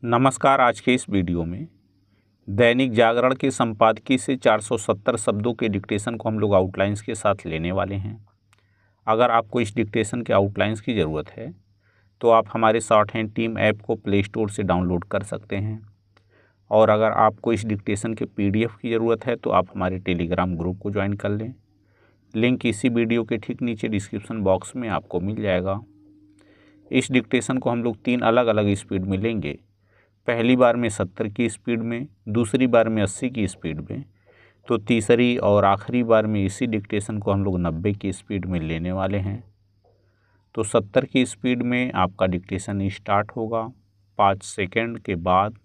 नमस्कार। आज के इस वीडियो में दैनिक जागरण के संपादकीय से 470 शब्दों के डिक्टेशन को हम लोग आउटलाइंस के साथ लेने वाले हैं। अगर आपको इस डिक्टेशन के आउटलाइंस की ज़रूरत है तो आप हमारे शॉर्ट हैंड टीम ऐप को प्ले स्टोर से डाउनलोड कर सकते हैं, और अगर आपको इस डिक्टेशन के PDF की ज़रूरत है तो आप हमारे टेलीग्राम ग्रुप को ज्वाइन कर लें। लिंक इसी वीडियो के ठीक नीचे डिस्क्रिप्शन बॉक्स में आपको मिल जाएगा। इस डिक्टेशन को हम लोग 3 अलग अलग स्पीड में लेंगे। पहली बार में 70 की स्पीड में, दूसरी बार में 80 की स्पीड में, तो तीसरी और आखिरी बार में इसी डिक्टेशन को हम लोग 90 की स्पीड में लेने वाले हैं। तो 70 की स्पीड में आपका डिक्टेशन स्टार्ट होगा 5 सेकंड के बाद।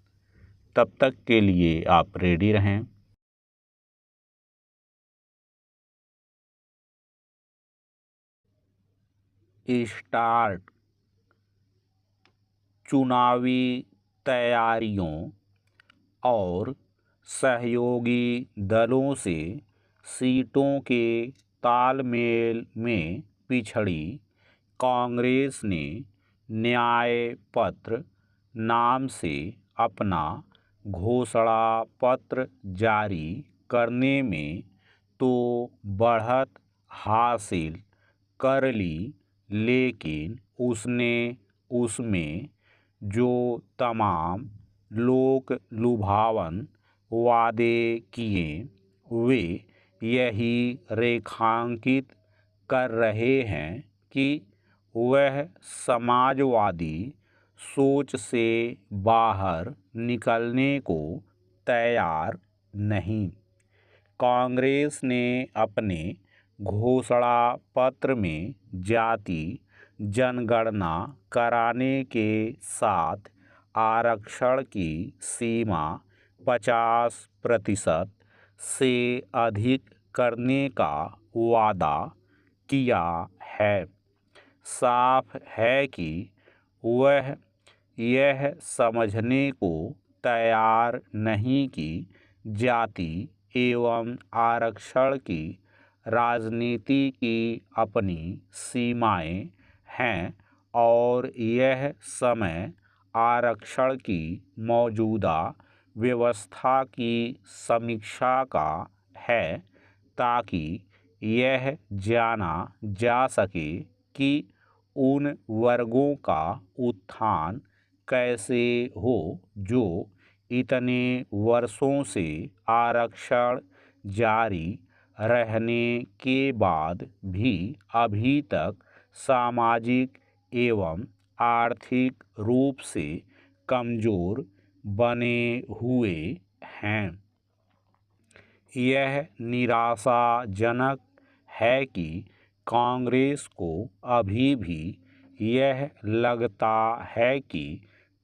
तब तक के लिए आप रेडी रहें। स्टार्ट। चुनावी तैयारियों और सहयोगी दलों से सीटों के तालमेल में पिछड़ी कांग्रेस ने न्याय पत्र नाम से अपना घोषणा पत्र जारी करने में तो बढ़त हासिल कर ली, लेकिन उसने उसमें जो तमाम लोक लुभावन वादे किए वे यही रेखांकित कर रहे हैं कि वह समाजवादी सोच से बाहर निकलने को तैयार नहीं। कांग्रेस ने अपने घोषणा पत्र में जाति जनगणना कराने के साथ आरक्षण की सीमा 50% से अधिक करने का वादा किया है। साफ है कि वह यह समझने को तैयार नहीं कि जाति एवं आरक्षण की राजनीति की अपनी सीमाएं हैं, और यह समय आरक्षण की मौजूदा व्यवस्था की समीक्षा का है, ताकि यह जाना जा सके कि उन वर्गों का उत्थान कैसे हो जो इतने वर्षों से आरक्षण जारी रहने के बाद भी अभी तक सामाजिक एवं आर्थिक रूप से कमज़ोर बने हुए हैं। यह निराशाजनक है कि कांग्रेस को अभी भी यह लगता है कि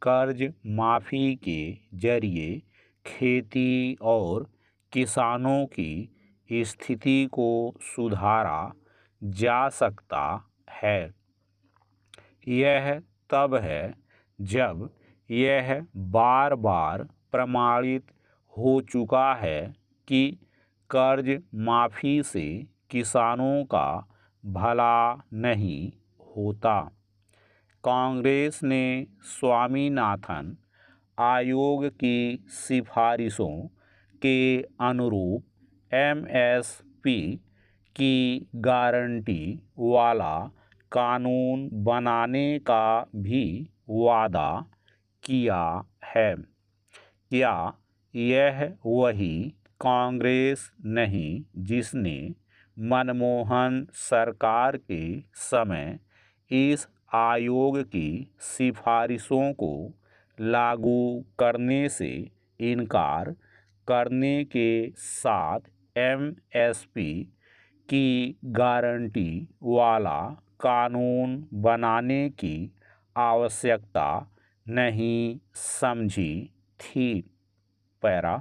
कर्ज माफ़ी के जरिए खेती और किसानों की स्थिति को सुधारा जा सकता है। यह तब है जब यह बार बार प्रमाणित हो चुका है कि कर्ज माफ़ी से किसानों का भला नहीं होता। कांग्रेस ने स्वामीनाथन आयोग की सिफारिशों के अनुरूप MSP की गारंटी वाला कानून बनाने का भी वादा किया है। क्या यह वही कांग्रेस नहीं जिसने मनमोहन सरकार के समय इस आयोग की सिफारिशों को लागू करने से इनकार करने के साथ MSP की गारंटी वाला कानून बनाने की आवश्यकता नहीं समझी थी? पैरा।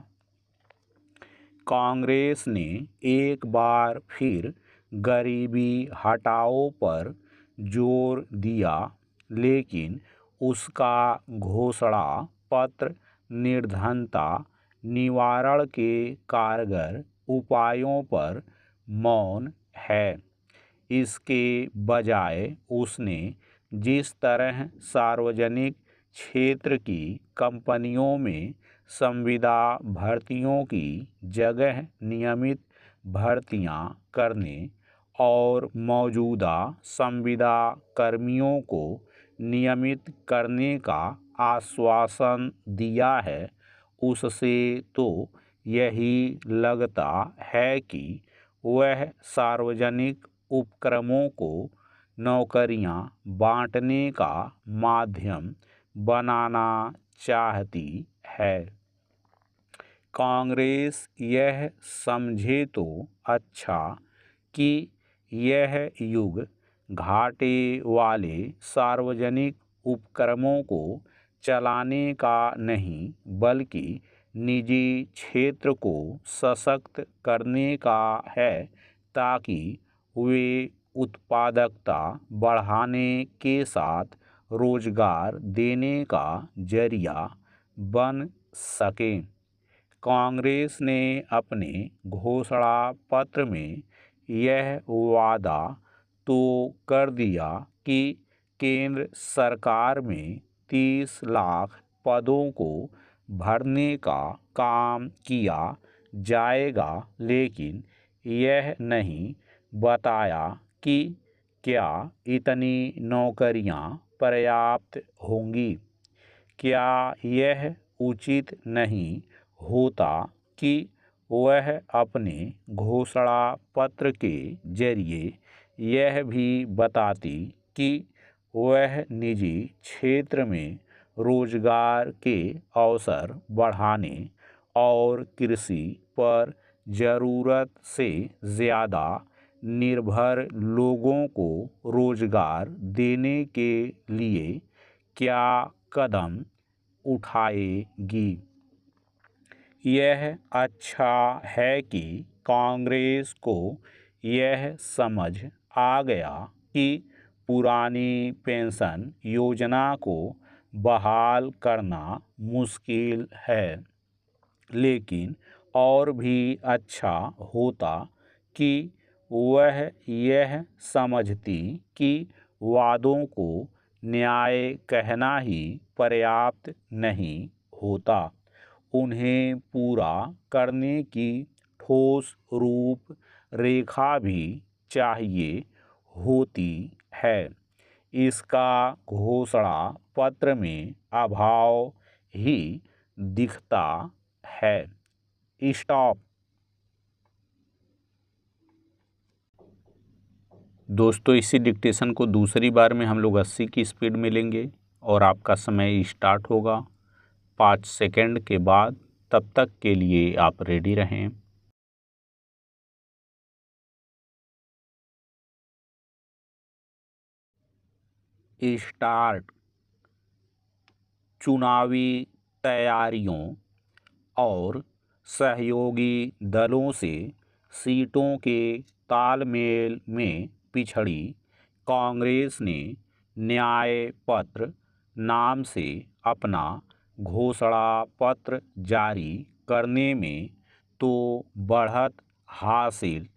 कांग्रेस ने एक बार फिर गरीबी हटाओ पर जोर दिया, लेकिन उसका घोषणा पत्र निर्धनता निवारण के कारगर उपायों पर मौन है। इसके बजाय उसने जिस तरह सार्वजनिक क्षेत्र की कंपनियों में संविदा भर्तियों की जगह नियमित भर्तियां करने और मौजूदा संविदा कर्मियों को नियमित करने का आश्वासन दिया है, उससे तो यही लगता है कि वह सार्वजनिक उपक्रमों को नौकरियां बांटने का माध्यम बनाना चाहती है। कांग्रेस यह समझे तो अच्छा कि यह युग घाटे वाले सार्वजनिक उपक्रमों को चलाने का नहीं, बल्कि निजी क्षेत्र को सशक्त करने का है, ताकि वे उत्पादकता बढ़ाने के साथ रोजगार देने का जरिया बन सकें। कांग्रेस ने अपने घोषणा पत्र में यह वादा तो कर दिया कि केंद्र सरकार में 30 लाख पदों को भरने का काम किया जाएगा, लेकिन यह नहीं बताया कि क्या इतनी नौकरियां पर्याप्त होंगी। क्या यह उचित नहीं होता कि वह अपने घोषणा पत्र के जरिए यह भी बताती कि वह निजी क्षेत्र में रोजगार के अवसर बढ़ाने और कृषि पर ज़रूरत से ज़्यादा निर्भर लोगों को रोजगार देने के लिए क्या कदम उठाएगी। यह अच्छा है कि कांग्रेस को यह समझ आ गया कि पुरानी पेंशन योजना को बहाल करना मुश्किल है, लेकिन और भी अच्छा होता कि वह यह समझती कि वादों को न्याय कहना ही पर्याप्त नहीं होता, उन्हें पूरा करने की ठोस रूप रेखा भी चाहिए होती है। इसका घोषणा पत्र में अभाव ही दिखता है। स्टॉप। दोस्तों, इसी डिक्टेशन को दूसरी बार में हम लोग 80 की स्पीड में लेंगे और आपका समय स्टार्ट होगा 5 सेकंड के बाद। तब तक के लिए आप रेडी रहें। स्टार्ट। चुनावी तैयारियों और सहयोगी दलों से सीटों के तालमेल में पिछड़ी कांग्रेस ने न्याय पत्र नाम से अपना घोषणा पत्र जारी करने में तो बढ़त हासिल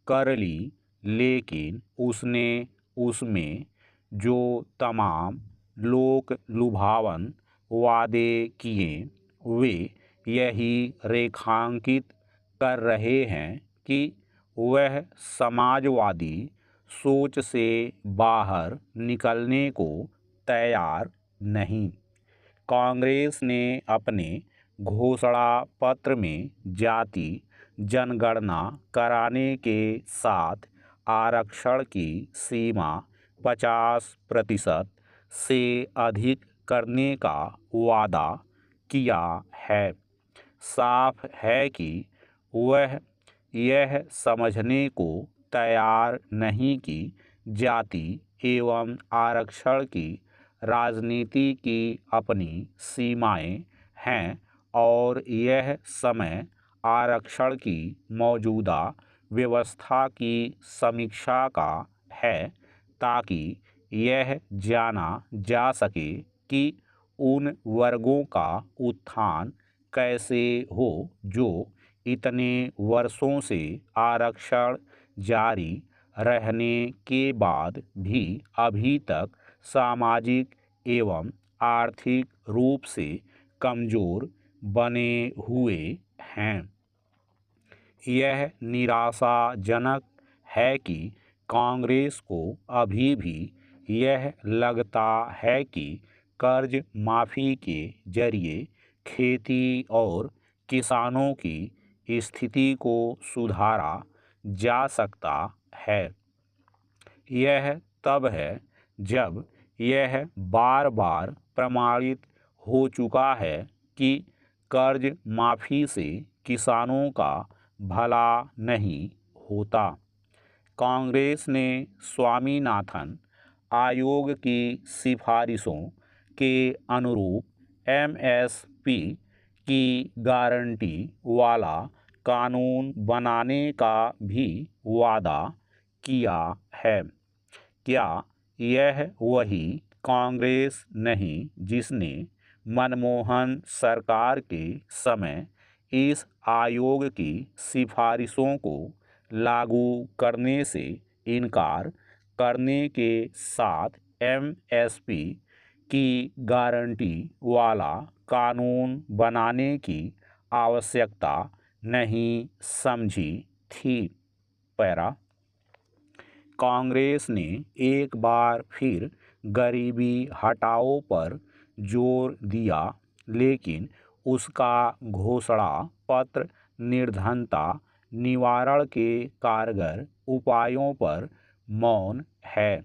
कर ली, लेकिन उसने उसमें जो तमाम लोक लुभावन वादे किए, वे यही रेखांकित कर रहे हैं कि वह समाजवादी सोच से बाहर निकलने को तैयार नहीं। कांग्रेस ने अपने घोषणा पत्र में जाति जनगणना कराने के साथ आरक्षण की सीमा 50% से अधिक करने का वादा किया है। साफ है कि वह यह समझने को तैयार नहीं कि जाति एवं आरक्षण की राजनीति की अपनी सीमाएं हैं और यह समय आरक्षण की मौजूदा व्यवस्था की समीक्षा का है, ताकि यह जाना जा सके कि उन वर्गों का उत्थान कैसे हो जो इतने वर्षों से आरक्षण जारी रहने के बाद भी अभी तक सामाजिक एवं आर्थिक रूप से कमज़ोर बने हुए हैं। यह निराशाजनक है कि कांग्रेस को अभी भी यह लगता है कि कर्ज माफ़ी के जरिए खेती और किसानों की स्थिति को सुधारा जा सकता है। यह तब है जब यह बार बार प्रमाणित हो चुका है कि कर्ज माफ़ी से किसानों का भला नहीं होता। कांग्रेस ने स्वामीनाथन आयोग की सिफारिशों के अनुरूप एमएसपी की गारंटी वाला कानून बनाने का भी वादा किया है। क्या यह वही कांग्रेस नहीं जिसने मनमोहन सरकार के समय इस आयोग की सिफारिशों को लागू करने से इनकार करने के साथ एमएसपी की गारंटी वाला कानून बनाने की आवश्यकता नहीं समझी थी? पैरा, कांग्रेस ने एक बार फिर गरीबी हटाओ पर जोर दिया, लेकिन उसका घोषणा पत्र निर्धनता निवारण के कारगर उपायों पर मौन है।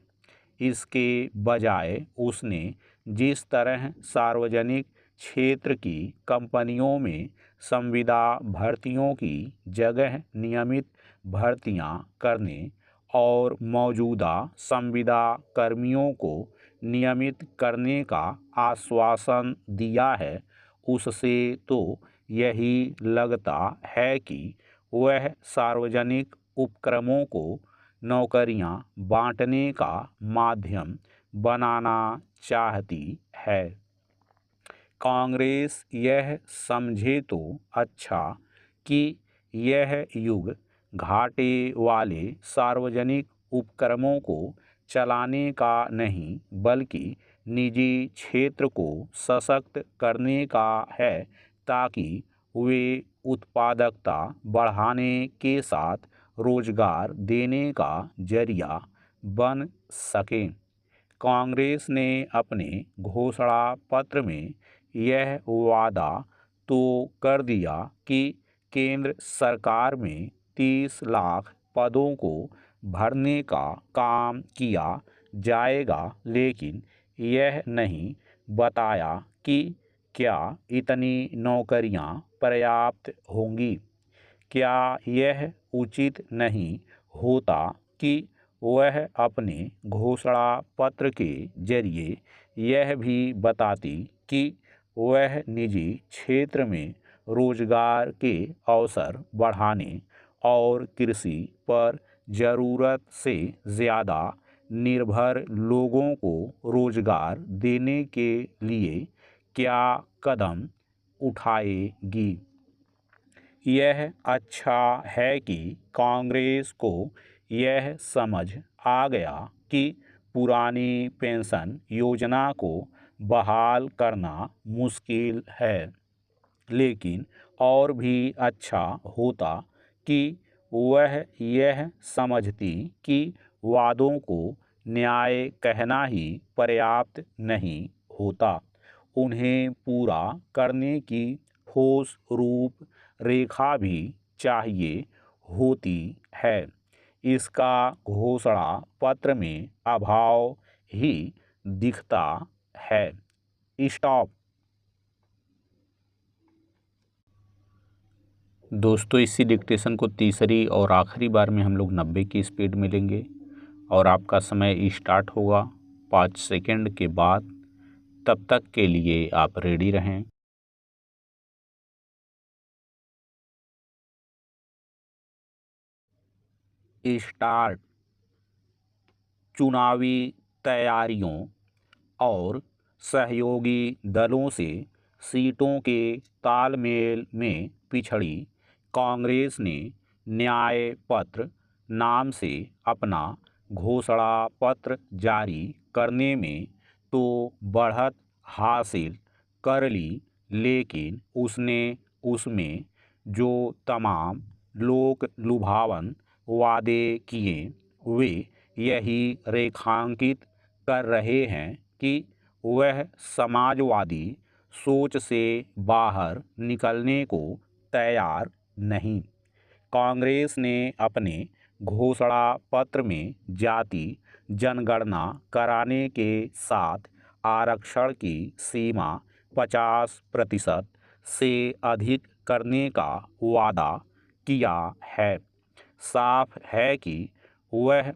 इसके बजाय उसने जिस तरह सार्वजनिक क्षेत्र की कंपनियों में संविदा भर्तियों की जगह नियमित भर्तियां करने और मौजूदा संविदा कर्मियों को नियमित करने का आश्वासन दिया है, उससे तो यही लगता है कि वह सार्वजनिक उपक्रमों को नौकरियां बांटने का माध्यम बनाना चाहती है। कांग्रेस यह समझे तो अच्छा कि यह युग घाटे वाले सार्वजनिक उपक्रमों को चलाने का नहीं, बल्कि निजी क्षेत्र को सशक्त करने का है, ताकि वे उत्पादकता बढ़ाने के साथ रोजगार देने का जरिया बन सकें। कांग्रेस ने अपने घोषणा पत्र में यह वादा तो कर दिया कि केंद्र सरकार में 30 लाख पदों को भरने का काम किया जाएगा, लेकिन यह नहीं बताया कि क्या इतनी नौकरियां पर्याप्त होंगी। क्या यह उचित नहीं होता कि वह अपने घोषणा पत्र के जरिए यह भी बताती कि वह निजी क्षेत्र में रोजगार के अवसर बढ़ाने और कृषि पर ज़रूरत से ज़्यादा निर्भर लोगों को रोजगार देने के लिए क्या कदम उठाएगी? यह अच्छा है कि कांग्रेस को यह समझ आ गया कि पुरानी पेंशन योजना को बहाल करना मुश्किल है, लेकिन और भी अच्छा होता कि वह यह समझती कि वादों को न्याय कहना ही पर्याप्त नहीं होता, उन्हें पूरा करने की ठोस रूप रेखा भी चाहिए होती है। इसका घोषणा पत्र में अभाव ही दिखता है। स्टॉप। दोस्तों, इसी डिक्टेशन को तीसरी और आखिरी बार में हम लोग 90 की स्पीड में लेंगे और आपका समय स्टार्ट होगा 5 सेकंड के बाद। तब तक के लिए आप रेडी रहें। स्टार्ट। चुनावी तैयारियों और सहयोगी दलों से सीटों के तालमेल में पिछड़ी कांग्रेस ने न्याय पत्र नाम से अपना घोषणा पत्र जारी करने में तो बढ़त हासिल कर ली, लेकिन उसने उसमें जो तमाम लोक लुभावन वादे किए वे यही रेखांकित कर रहे हैं कि वह समाजवादी सोच से बाहर निकलने को तैयार नहीं। कांग्रेस ने अपने घोषणा पत्र में जाति जनगणना कराने के साथ आरक्षण की सीमा 50% से अधिक करने का वादा किया है। साफ है कि वह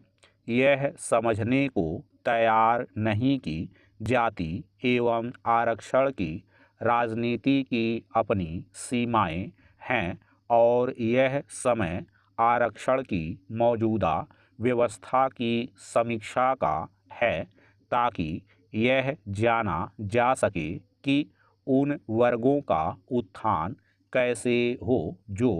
यह समझने को तैयार नहीं कि जाति एवं आरक्षण की राजनीति की अपनी सीमाएं हैं और यह समय आरक्षण की मौजूदा व्यवस्था की समीक्षा का है, ताकि यह जाना जा सके कि उन वर्गों का उत्थान कैसे हो जो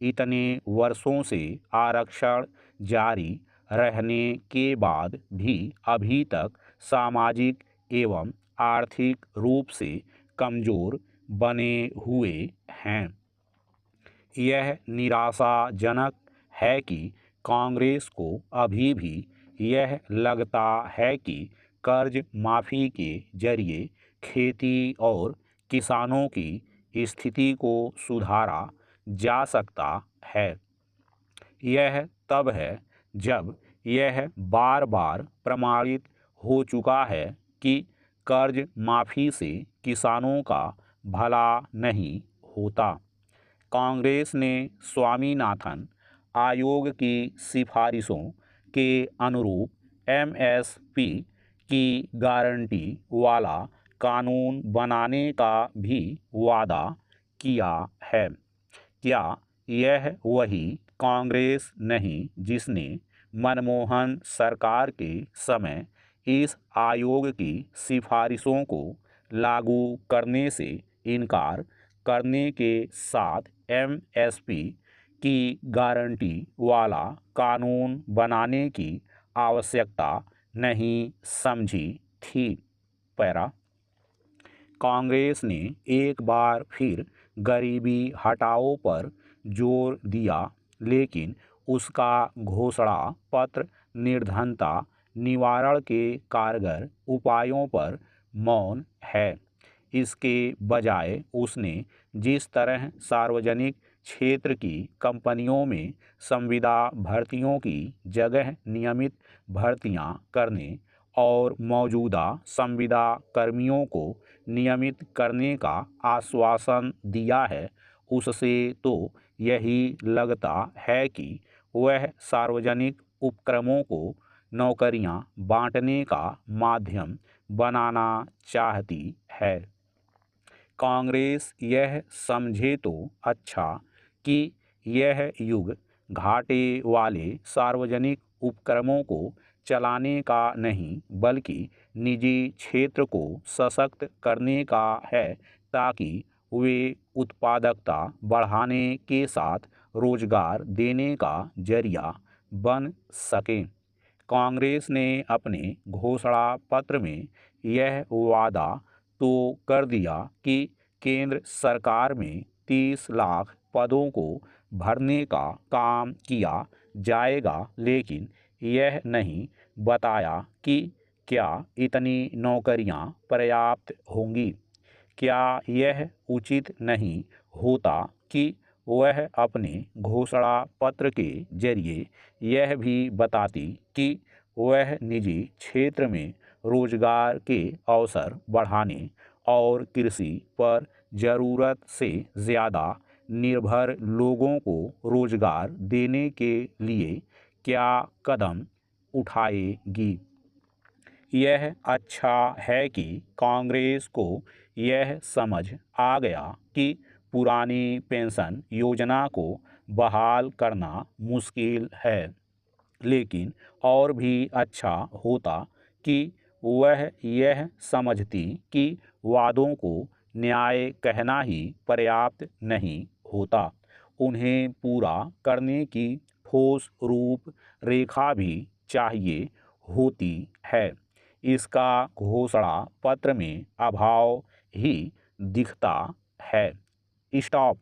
इतने वर्षों से आरक्षण जारी रहने के बाद भी अभी तक सामाजिक एवं आर्थिक रूप से कमज़ोर बने हुए हैं। यह निराशाजनक है कि कांग्रेस को अभी भी यह लगता है कि कर्ज माफ़ी के जरिए खेती और किसानों की स्थिति को सुधारा जा सकता है। यह तब है जब यह बार बार प्रमाणित हो चुका है कि कर्ज माफ़ी से किसानों का भला नहीं होता। कांग्रेस ने स्वामीनाथन आयोग की सिफारिशों के अनुरूप एमएसपी की गारंटी वाला कानून बनाने का भी वादा किया है। क्या यह वही कांग्रेस नहीं जिसने मनमोहन सरकार के समय इस आयोग की सिफारिशों को लागू करने से इनकार करने के साथ एमएसपी की गारंटी वाला कानून बनाने की आवश्यकता नहीं समझी थी? पैरा, कांग्रेस ने एक बार फिर गरीबी हटाओ पर जोर दिया, लेकिन उसका घोषणा पत्र निर्धनता निवारण के कारगर उपायों पर मौन है। इसके बजाय उसने जिस तरह सार्वजनिक क्षेत्र की कंपनियों में संविदा भर्तियों की जगह नियमित भर्तियां करने और मौजूदा संविदा कर्मियों को नियमित करने का आश्वासन दिया है, उससे तो यही लगता है कि वह सार्वजनिक उपक्रमों को नौकरियां बांटने का माध्यम बनाना चाहती है। कांग्रेस यह समझे तो अच्छा कि यह युग घाटे वाले सार्वजनिक उपक्रमों को चलाने का नहीं बल्कि निजी क्षेत्र को सशक्त करने का है, ताकि वे उत्पादकता बढ़ाने के साथ रोजगार देने का जरिया बन सकें। कांग्रेस ने अपने घोषणा पत्र में यह वादा तो कर दिया कि केंद्र सरकार में 30 लाख पदों को भरने का काम किया जाएगा, लेकिन यह नहीं बताया कि क्या इतनी नौकरियां पर्याप्त होंगी। क्या यह उचित नहीं होता कि वह अपने घोषणा पत्र के जरिए यह भी बताती कि वह निजी क्षेत्र में रोजगार के अवसर बढ़ाने और कृषि पर ज़रूरत से ज़्यादा निर्भर लोगों को रोजगार देने के लिए क्या कदम उठाएगी? यह अच्छा है कि कांग्रेस को यह समझ आ गया कि पुरानी पेंशन योजना को बहाल करना मुश्किल है, लेकिन और भी अच्छा होता कि वह यह समझती कि वादों को न्याय कहना ही पर्याप्त नहीं होता, उन्हें पूरा करने की ठोस रूप रेखा भी चाहिए होती है। इसका घोषणा पत्र में अभाव ही दिखता है। स्टॉप